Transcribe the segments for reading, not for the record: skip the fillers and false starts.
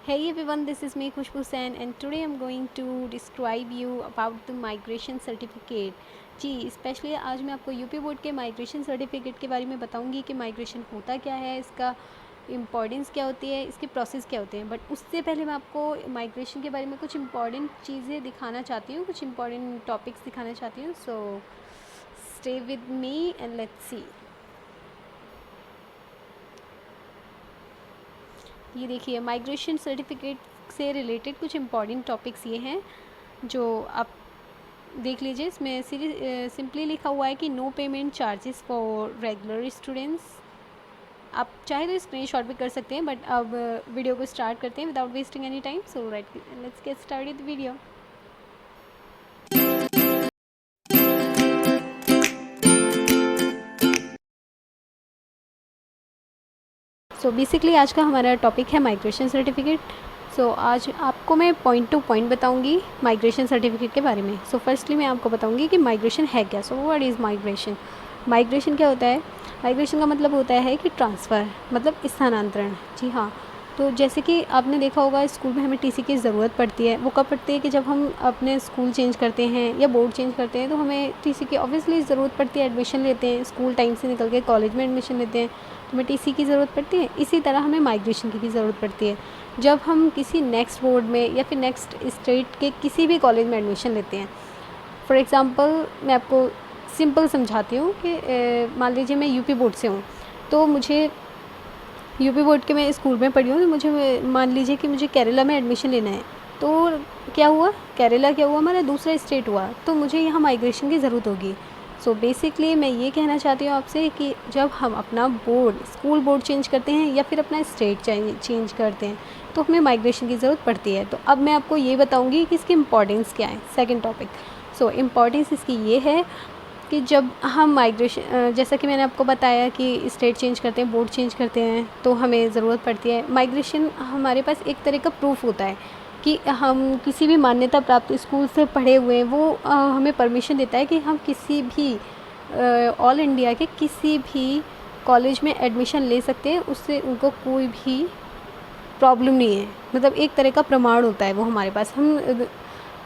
Hey everyone, this is me Khushbu Sen and today I'm going to describe you about the migration certificate। जी specially आज मैं आपको UP board के migration certificate के बारे में बताऊंगी कि माइग्रेशन होता क्या है, इसका इम्पॉर्टेंस क्या होती है, इसके प्रोसेस क्या होते हैं। बट उससे पहले मैं आपको माइग्रेशन के बारे में कुछ इंपॉर्टेंट चीज़ें दिखाना चाहती हूँ, कुछ इंपॉर्टेंट टॉपिक्स दिखाना चाहती हूँ। So stay with me and let's see. ये देखिए, माइग्रेशन सर्टिफिकेट से रिलेटेड कुछ इम्पॉर्टेंट टॉपिक्स ये हैं जो आप देख लीजिए। इसमें सिंपली लिखा हुआ है कि no payment charges for regular students. आप चाहे तो स्क्रीनशॉट भी कर सकते हैं, बट अब वीडियो को स्टार्ट करते हैं without wasting any time. So right, let's get started the video. So basically आज का हमारा टॉपिक है माइग्रेशन सर्टिफिकेट। सो आज आपको मैं पॉइंट टू पॉइंट बताऊंगी माइग्रेशन सर्टिफिकेट के बारे में। सो फर्स्टली मैं आपको बताऊंगी कि माइग्रेशन है क्या। So what is migration? Migration क्या होता है? माइग्रेशन का मतलब होता है कि ट्रांसफ़र, मतलब स्थानांतरण। जी हाँ। तो जैसे कि आपने देखा होगा, स्कूल में हमें टीसी की ज़रूरत पड़ती है। वो कब पड़ती है? कि जब हम अपने स्कूल चेंज करते हैं या बोर्ड चेंज करते हैं तो हमें टीसी की ऑब्वियसली ज़रूरत पड़ती है। एडमिशन लेते हैं, स्कूल टाइम से निकल के कॉलेज में एडमिशन लेते हैं तो हमें टीसी की ज़रूरत पड़ती है। इसी तरह हमें माइग्रेशन की भी ज़रूरत पड़ती है जब हम किसी नेक्स्ट बोर्ड में या फिर नेक्स्ट स्टेट के किसी भी कॉलेज में एडमिशन लेते हैं। फॉर एग्ज़ाम्पल मैं आपको सिंपल समझाती हूँ कि मान लीजिए मैं यूपी बोर्ड से हूँ, तो मुझे यूपी बोर्ड के मैं स्कूल में पढ़ी हूँ, तो मुझे मान लीजिए कि मुझे केरला में एडमिशन लेना है। तो क्या हुआ, केरला क्या हुआ, हमारा दूसरा स्टेट हुआ, तो मुझे यहाँ माइग्रेशन की ज़रूरत होगी। सो बेसिकली मैं ये कहना चाहती हूँ आपसे कि जब हम अपना बोर्ड, स्कूल बोर्ड चेंज करते हैं या फिर अपना स्टेट चेंज करते हैं तो हमें माइग्रेशन की ज़रूरत पड़ती है। तो अब मैं आपको ये बताऊँगी कि इसकी इम्पॉर्टेंस क्या है। Second topic. सो इम्पॉर्टेंस इसकी ये है कि जब हम माइग्रेशन, जैसा कि मैंने आपको बताया कि स्टेट चेंज करते हैं, बोर्ड चेंज करते हैं तो हमें ज़रूरत पड़ती है माइग्रेशन। हमारे पास एक तरह का प्रूफ होता है कि हम किसी भी मान्यता प्राप्त स्कूल से पढ़े हुए हैं। वो हमें परमिशन देता है कि हम किसी भी ऑल इंडिया के किसी भी कॉलेज में एडमिशन ले सकते हैं, उससे उनको कोई भी प्रॉब्लम नहीं है। मतलब एक तरह का प्रमाण होता है वो हमारे पास। हम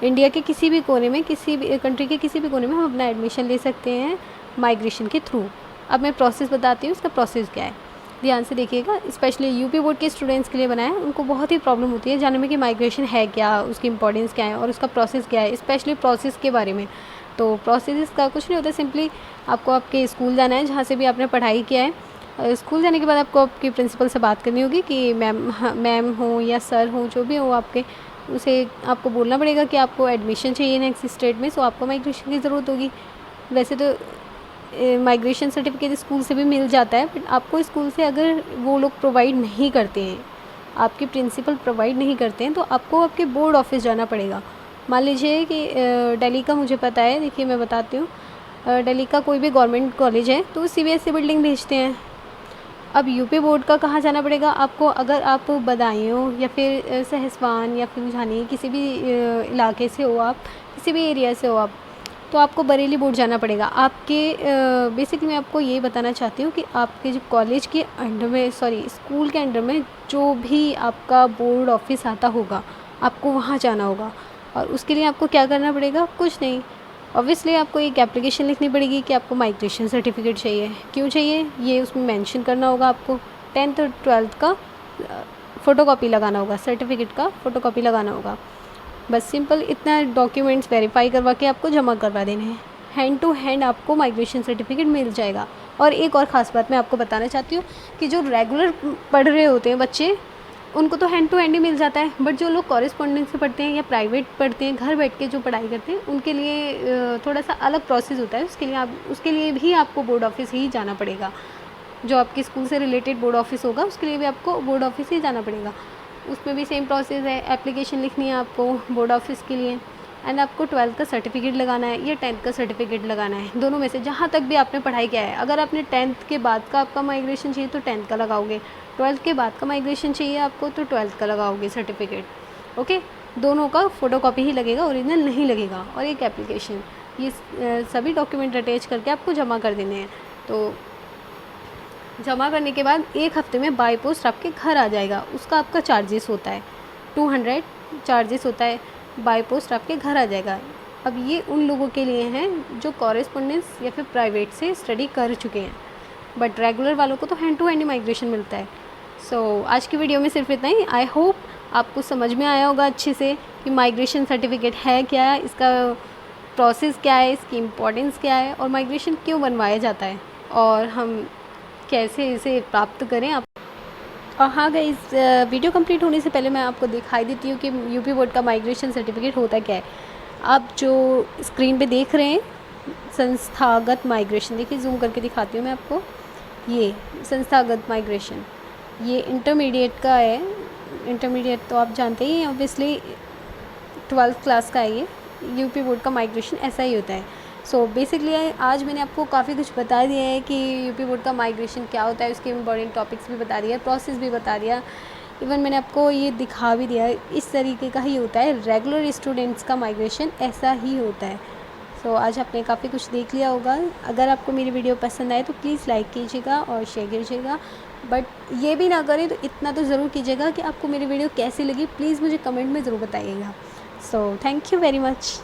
इंडिया के किसी भी कोने में, किसी भी कंट्री के किसी भी कोने में हम अपना एडमिशन ले सकते हैं माइग्रेशन के थ्रू। अब मैं प्रोसेस बताती हूँ, इसका प्रोसेस क्या है, ध्यान से देखिएगा। स्पेशली यूपी बोर्ड के स्टूडेंट्स के लिए बनाया है, उनको बहुत ही प्रॉब्लम होती है जानने में कि माइग्रेशन है क्या, उसकी इंपॉर्टेंस क्या है और उसका प्रोसेस क्या है, स्पेशली प्रोसेस के बारे में। तो प्रोसेस का कुछ नहीं होता, सिंपली आपको आपके स्कूल जाना है जहाँ से भी आपने पढ़ाई किया है। स्कूल जाने के बाद आपको आपके प्रिंसिपल से बात करनी होगी कि मैम हो या सर हो, जो भी हो आपके, उसे आपको बोलना पड़ेगा कि आपको एडमिशन चाहिए नेक्स्ट स्टेट में। सो आपको माइग्रेशन की ज़रूरत होगी। वैसे तो माइग्रेशन सर्टिफिकेट स्कूल से भी मिल जाता है, बट आपको स्कूल से अगर वो लोग प्रोवाइड नहीं करते हैं, आपके प्रिंसिपल प्रोवाइड नहीं करते हैं, तो आपको आपके बोर्ड ऑफिस जाना पड़ेगा। मान लीजिए कि दिल्ली का मुझे पता है, देखिए मैं बताती हूँ। दिल्ली का कोई भी गवर्नमेंट कॉलेज है तो सीबीएसई बिल्डिंग भेजते हैं। अब यूपी बोर्ड का कहाँ जाना पड़ेगा आपको? अगर आप बदायूं या फिर सहसवान या फिर जानिए किसी भी इलाके से हो, आप किसी भी एरिया से हो आप, तो आपको बरेली बोर्ड जाना पड़ेगा। आपके बेसिकली मैं आपको ये बताना चाहती हूँ कि आपके जो कॉलेज के अंडर में, सॉरी स्कूल के अंडर में जो भी आपका बोर्ड ऑफिस आता होगा, आपको वहाँ जाना होगा। और उसके लिए आपको क्या करना पड़ेगा? कुछ नहीं, ऑब्वियसली आपको एक एप्लीकेशन लिखनी पड़ेगी कि आपको माइग्रेशन सर्टिफिकेट चाहिए। क्यों चाहिए ये उसमें मेंशन करना होगा आपको। 10th और 12th का फ़ोटोकॉपी लगाना होगा, सर्टिफिकेट का फ़ोटोकॉपी लगाना होगा। बस सिंपल इतना डॉक्यूमेंट्स वेरीफाई करवा के आपको जमा करवा देने हैं। हैंड टू हैंड आपको माइग्रेशन सर्टिफिकेट मिल जाएगा। और एक और ख़ास बात मैं आपको बताना चाहती हूँ कि जो रेगुलर पढ़ रहे होते हैं बच्चे, उनको तो हैंड टू हैंड ही मिल जाता है, बट जो लोग कॉरेस्पॉन्डेंस से पढ़ते हैं या प्राइवेट पढ़ते हैं, घर बैठ के जो पढ़ाई करते हैं, उनके लिए थोड़ा सा अलग प्रोसेस होता है। उसके लिए भी आपको बोर्ड ऑफिस ही जाना पड़ेगा। जो आपके स्कूल से रिलेटेड बोर्ड ऑफिस होगा उसके लिए भी आपको बोर्ड ऑफिस ही जाना पड़ेगा। उसमें भी सेम प्रोसेस है, एप्लीकेशन लिखनी है आपको बोर्ड ऑफिस के लिए, एंड आपको 12th का सर्टिफिकेट लगाना है या 10th का सर्टिफिकेट लगाना है। दोनों में से जहाँ तक भी आपने पढ़ाई किया है। अगर आपने 10th के बाद का आपका माइग्रेशन चाहिए तो 10th का लगाओगे, 12th के बाद का माइग्रेशन चाहिए आपको तो 12th का लगाओगे सर्टिफिकेट। ओके, दोनों का फ़ोटोकॉपी ही लगेगा, ओरिजिनल नहीं लगेगा। और एक एप्लीकेशन, ये सभी डॉक्यूमेंट अटैच करके आपको जमा कर देने हैं। तो जमा करने के बाद 1 हफ्ते में बाय पोस्ट आपके घर आ जाएगा। उसका आपका चार्जेस होता है। 200 चार्जेस होता है, बाय पोस्ट आपके घर आ जाएगा। अब ये उन लोगों के लिए हैं जो कॉरेस्पोंडेंस या फिर प्राइवेट से स्टडी कर चुके हैं, बट रेगुलर वालों को तो हैंड टू हैंड माइग्रेशन मिलता है। सो आज की वीडियो में सिर्फ इतना ही। आई होप आपको समझ में आया होगा अच्छे से कि माइग्रेशन सर्टिफिकेट है क्या, इसका प्रोसेस क्या है, इसकी इम्पोर्टेंस क्या है और माइग्रेशन क्यों बनवाया जाता है और हम कैसे इसे प्राप्त करें। और हाँ गाइस, वीडियो कंप्लीट होने से पहले मैं आपको दिखाई देती हूँ कि यूपी बोर्ड का माइग्रेशन सर्टिफिकेट होता क्या है। आप जो स्क्रीन पे देख रहे हैं संस्थागत माइग्रेशन, देखिए जूम करके दिखाती हूँ मैं आपको। ये संस्थागत माइग्रेशन ये इंटरमीडिएट का है। इंटरमीडिएट तो आप जानते ही हैं ऑब्वियसली, 12th क्लास का है ये। यूपी बोर्ड का माइग्रेशन ऐसा ही होता है। सो बेसिकली आज मैंने आपको काफ़ी कुछ बता दिया है कि यूपी बोर्ड का माइग्रेशन क्या होता है, उसके इम्पॉर्टेंट टॉपिक्स भी बता दिया, प्रोसेस भी बता दिया, इवन मैंने आपको ये दिखा भी दिया है। इस तरीके का ही होता है रेगुलर स्टूडेंट्स का माइग्रेशन, ऐसा ही होता है। सो आज आपने काफ़ी कुछ देख लिया होगा। अगर आपको मेरी वीडियो पसंद आए तो प्लीज़ लाइक कीजिएगा और शेयर कीजिएगा, बट ये भी ना करें तो इतना तो ज़रूर कीजिएगा कि आपको मेरी वीडियो कैसी लगी, प्लीज़ मुझे कमेंट में ज़रूर बताइएगा। So thank you very much.